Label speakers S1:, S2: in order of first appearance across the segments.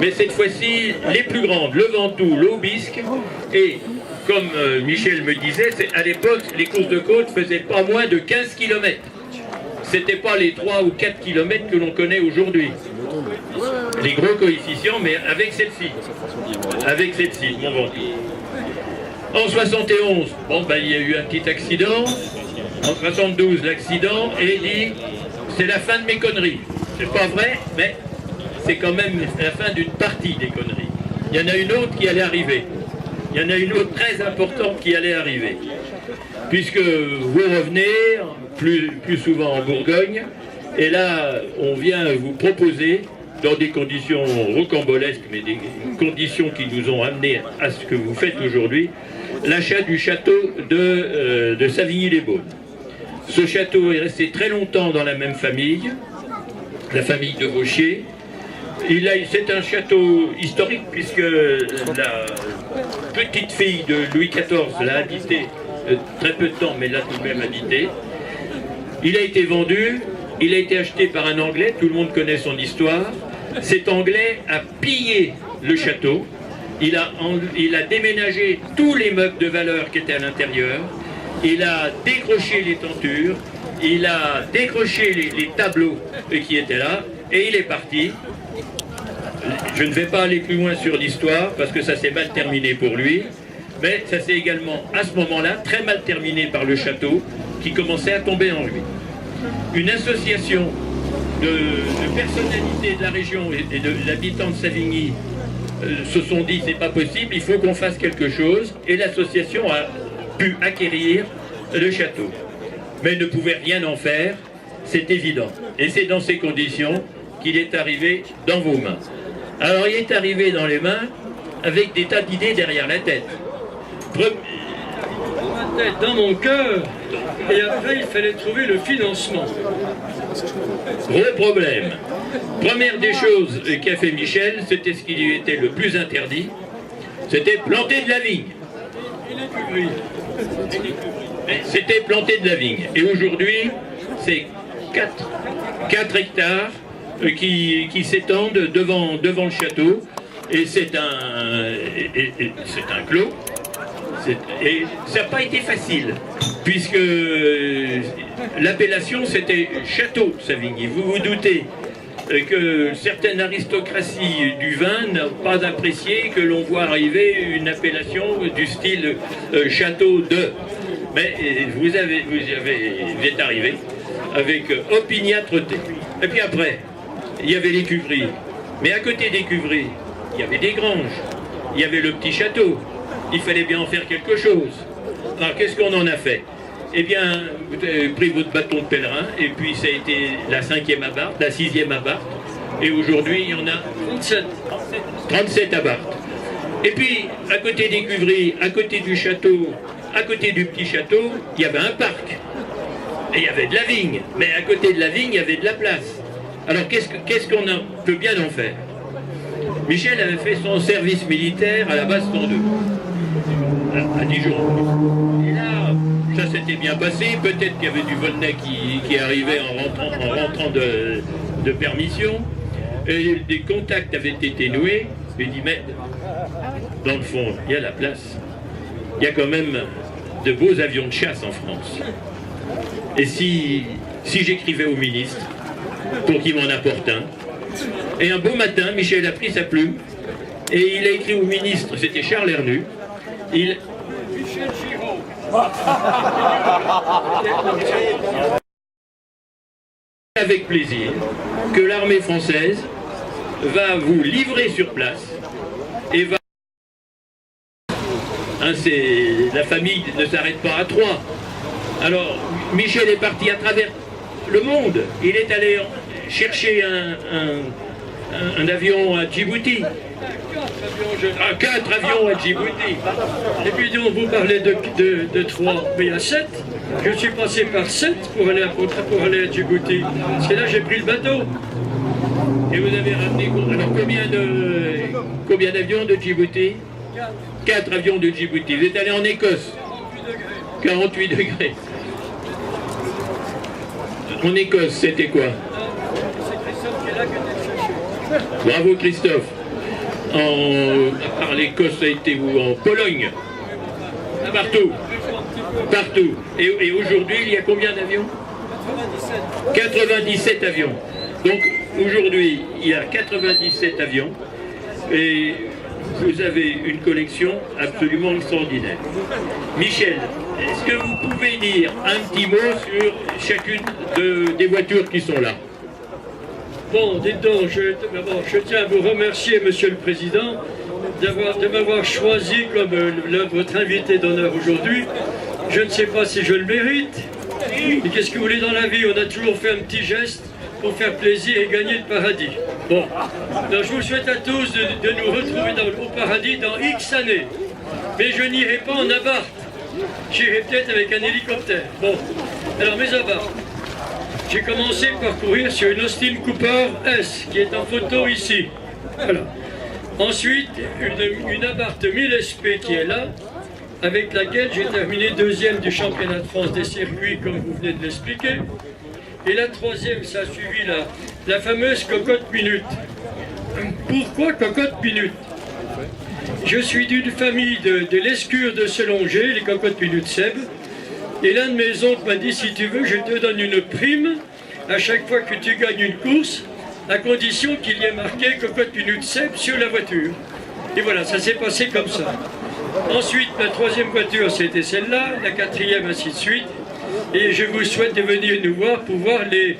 S1: mais cette fois-ci les plus grandes, le Ventoux, l'Aubisque, et comme Michel me disait, à l'époque, les courses de côte faisaient pas moins de 15 km. C'était pas les 3 ou 4 km que l'on connaît aujourd'hui. Les gros coefficients, mais avec celle-ci. Avec celle-ci, mon Ventoux. En 71, bon, ben, il y a eu un petit accident. En 72, l'accident, et il dit, c'est la fin de mes conneries. C'est pas vrai, mais c'est quand même la fin d'une partie des conneries. Il y en a une autre qui allait arriver. Il y en a une autre très importante qui allait arriver. Puisque vous revenez plus souvent en Bourgogne, et là, on vient vous proposer, dans des conditions rocambolesques, mais des conditions qui nous ont amenés à ce que vous faites aujourd'hui, l'achat du château de Savigny-les-Beaunes. Ce château est resté très longtemps dans la même famille, la famille de Vauchier. C'est un château historique puisque la petite fille de Louis XIV l'a habité très peu de temps, mais l'a tout de même habité. Il a été vendu, il a été acheté par un Anglais, tout le monde connaît son histoire. Cet Anglais a pillé le château, il a déménagé tous les meubles de valeur qui étaient à l'intérieur, il a décroché les tentures, il a décroché les tableaux qui étaient là, et il est parti. Je ne vais pas aller plus loin sur l'histoire, parce que ça s'est mal terminé pour lui, mais ça s'est également, à ce moment-là, très mal terminé par le château, qui commençait à tomber en ruine. Une association de personnalités de la région et de l'habitant de Savigny se sont dit, c'est pas possible, il faut qu'on fasse quelque chose, et l'association a pu acquérir le château, mais ne pouvait rien en faire, c'est évident. Et c'est dans ces conditions qu'il est arrivé dans vos mains. Alors il est arrivé dans les mains avec des tas d'idées derrière la tête.
S2: Dans mon cœur, et après il fallait trouver le financement.
S1: Gros problème. Première des choses qu'a fait Michel, c'était ce qui lui était le plus interdit, c'était planter de la vigne. C'était planter de la vigne. Et aujourd'hui, c'est 4 hectares qui s'étendent devant le château. Et c'est un clos. Et ça n'a pas été facile, puisque l'appellation c'était Château Savigny. Vous vous doutez que certaines aristocraties du vin n'ont pas apprécié que l'on voit arriver une appellation du style Château de. Mais vous êtes arrivé avec opiniâtreté. Et puis après, il y avait les cuveries. Mais à côté des cuveries, il y avait des granges, il y avait le petit château. Il fallait bien en faire quelque chose. Alors qu'est-ce qu'on en a fait? Eh bien, vous avez pris votre bâton de pèlerin, et puis ça a été la 5e à Barthes, la 6e à Barthes, et aujourd'hui il y en a 37 à Barthes. Et puis, à côté des cuveries, à côté du château, à côté du petit château, il y avait un parc. Et il y avait de la vigne, mais à côté de la vigne, il y avait de la place. Alors qu'est-ce qu'on peut bien en faire? Michel avait fait son service militaire à la base 102. À Dijon. Et là, ça s'était bien passé. Peut-être qu'il y avait du Volnay qui arrivait en rentrant de permission. Et des contacts avaient été noués. Il dit, mais dans le fond, il y a la place. Il y a quand même de beaux avions de chasse en France. Et si j'écrivais au ministre pour qu'il m'en apporte un. Et un beau matin, Michel a pris sa plume et il a écrit au ministre, c'était Charles Hernu. Michel Giraud. Avec plaisir que l'armée française va vous livrer sur place et va... la famille ne s'arrête pas à Troyes. Alors, Michel est parti à travers le monde. Il est allé chercher un avion à Djibouti. 4 avions à Djibouti.
S2: Et puis donc vous parlez de 3, mais il y a 7. Je suis passé par 7 pour aller à Djibouti. Parce que là j'ai pris le bateau.
S1: Et vous avez ramené alors combien d'avions de Djibouti? 4 avions de Djibouti. Vous êtes allé en Écosse. 48 degrés. En Écosse, c'était quoi? Bravo Christophe. à part l'Écosse, ça a été où? En Pologne. Partout. Partout. Et aujourd'hui, il y a combien d'avions? 97 avions. Donc aujourd'hui, il y a 97 avions. Et vous avez une collection absolument extraordinaire. Michel, est-ce que vous pouvez dire un petit mot sur chacune des voitures qui sont là?
S2: Bon, dites donc, je tiens à vous remercier, Monsieur le Président, de m'avoir choisi comme votre invité d'honneur aujourd'hui. Je ne sais pas si je le mérite, mais qu'est-ce que vous voulez dans la vie? On a toujours fait un petit geste pour faire plaisir et gagner le paradis. Bon, donc je vous souhaite à tous de nous retrouver au paradis dans X années. Mais je n'irai pas en abarth. J'irai peut-être avec un hélicoptère. Bon, alors mes abarths. J'ai commencé par courir sur une Austin Cooper S, qui est en photo ici. Voilà. Ensuite, une Abarth 1000 SP qui est là, avec laquelle j'ai terminé deuxième du championnat de France des circuits, comme vous venez de l'expliquer. Et la troisième, ça a suivi la fameuse Cocotte Minute. Pourquoi Cocotte Minute? Je suis d'une famille de l'escure de Selonger, les Cocottes Minute Seb. Et l'un de mes oncles m'a dit, si tu veux, je te donne une prime à chaque fois que tu gagnes une course, à condition qu'il y ait marqué Cocotte Minute Seb sur la voiture. Et voilà, ça s'est passé comme ça. Ensuite, ma troisième voiture, c'était celle-là, la quatrième, ainsi de suite. Et je vous souhaite de venir nous voir pour voir les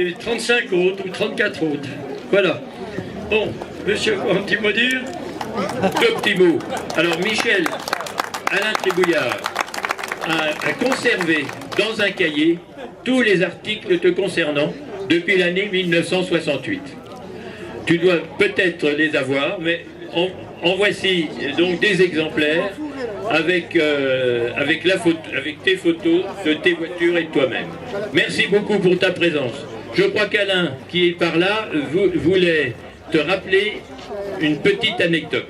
S2: 35 autres ou 34 autres. Voilà. Bon, monsieur, un petit mot dire?
S1: Deux petits mots. Alors, Michel, Alain Tribouillard a conservé dans un cahier tous les articles te concernant depuis l'année 1968. Tu dois peut-être les avoir, mais en voici donc des exemplaires avec tes photos de tes voitures et de toi-même. Merci beaucoup pour ta présence. Je crois qu'Alain, qui est par là, voulait te rappeler une petite anecdote.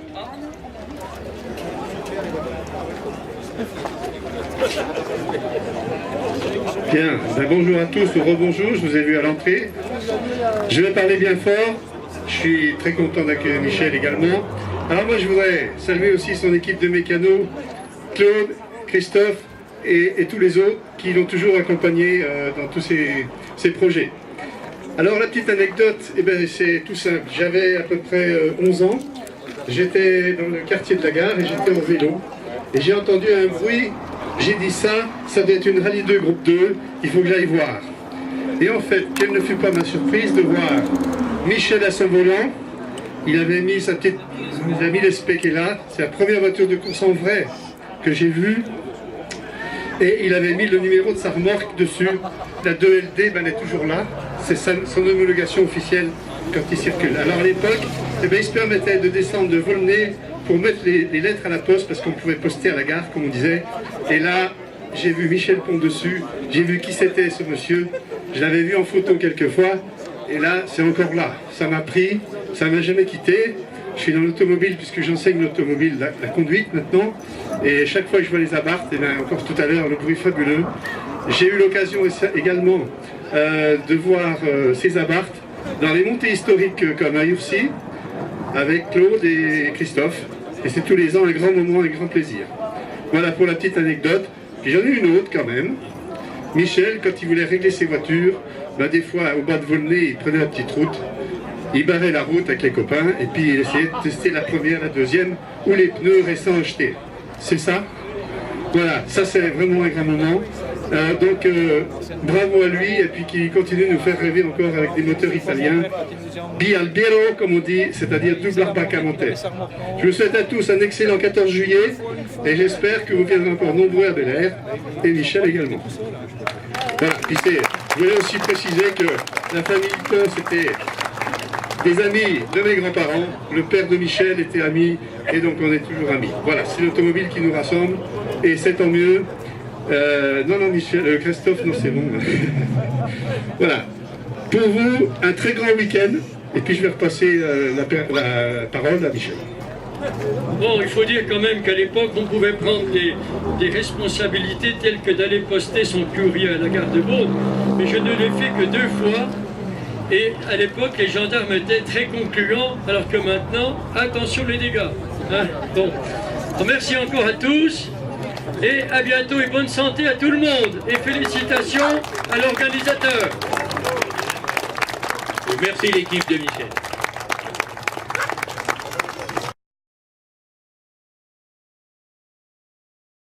S3: Bien, bonjour à tous ou rebonjour, je vous ai vu à l'entrée. Je vais parler bien fort, je suis très content d'accueillir Michel également. Alors moi je voudrais saluer aussi son équipe de mécanos, Claude, Christophe et tous les autres qui l'ont toujours accompagné dans tous ces projets. Alors la petite anecdote, c'est tout simple, j'avais à peu près 11 ans, j'étais dans le quartier de la gare et j'étais en vélo et j'ai entendu un bruit. J'ai dit ça doit être une Rallye 2 groupe 2, il faut que j'aille voir. Et en fait, quelle ne fut pas ma surprise de voir Michel à son volant. Il avait mis sa petite, il a mis l'SP qui est là, c'est la première voiture de course en vrai que j'ai vue. Et il avait mis le numéro de sa remorque dessus, la 2LD, elle est toujours là, c'est son homologation officielle quand il circule. Alors à l'époque, il se permettait de descendre de Volnay pour mettre les lettres à la poste parce qu'on pouvait poster à la gare, comme on disait. Et là, j'ai vu Michel Pont dessus, j'ai vu qui c'était ce monsieur, je l'avais vu en photo quelques fois, et là, c'est encore là. Ça m'a pris, ça ne m'a jamais quitté. Je suis dans l'automobile puisque j'enseigne l'automobile, la conduite maintenant, et chaque fois que je vois les abarths, et bien encore tout à l'heure, le bruit fabuleux. J'ai eu l'occasion également de voir ces abarths dans les montées historiques comme à Urcy, avec Claude et Christophe, et c'est tous les ans un grand moment, un grand plaisir. Voilà pour la petite anecdote. Puis j'en ai une autre quand même. Michel, quand il voulait régler ses voitures, des fois au bas de Volnay, il prenait la petite route, il barrait la route avec les copains, et puis il essayait de tester la première, la deuxième, ou les pneus récents achetés. C'est ça? Voilà, ça c'est vraiment un grand moment. Donc bravo à lui, et puis qu'il continue de nous faire rêver encore avec des moteurs italiens. Bialbiero, comme on dit, c'est-à-dire double arbac à monter. Je vous souhaite à tous un excellent 14 juillet, et j'espère que vous viendrez encore nombreux à Bel Air, et Michel également. Voilà, puis je voulais aussi préciser que la famille Hilton, c'était des amis de mes grands-parents, le père de Michel était ami, et donc on est toujours amis. Voilà, c'est l'automobile qui nous rassemble, et c'est tant mieux. Non, Michel, Christophe, non, c'est bon. Voilà. Pour vous, un très grand week-end, et puis je vais repasser la parole à Michel.
S2: Bon, il faut dire quand même qu'à l'époque, on pouvait prendre des responsabilités telles que d'aller poster son courrier à la gare de Beaune, mais je ne l'ai fait que 2 fois, Et à l'époque, les gendarmes étaient très concluants, alors que maintenant, attention les dégâts. Hein, bon. Merci encore à tous, et à bientôt et bonne santé à tout le monde. Et félicitations à l'organisateur.
S1: Merci l'équipe de Michel.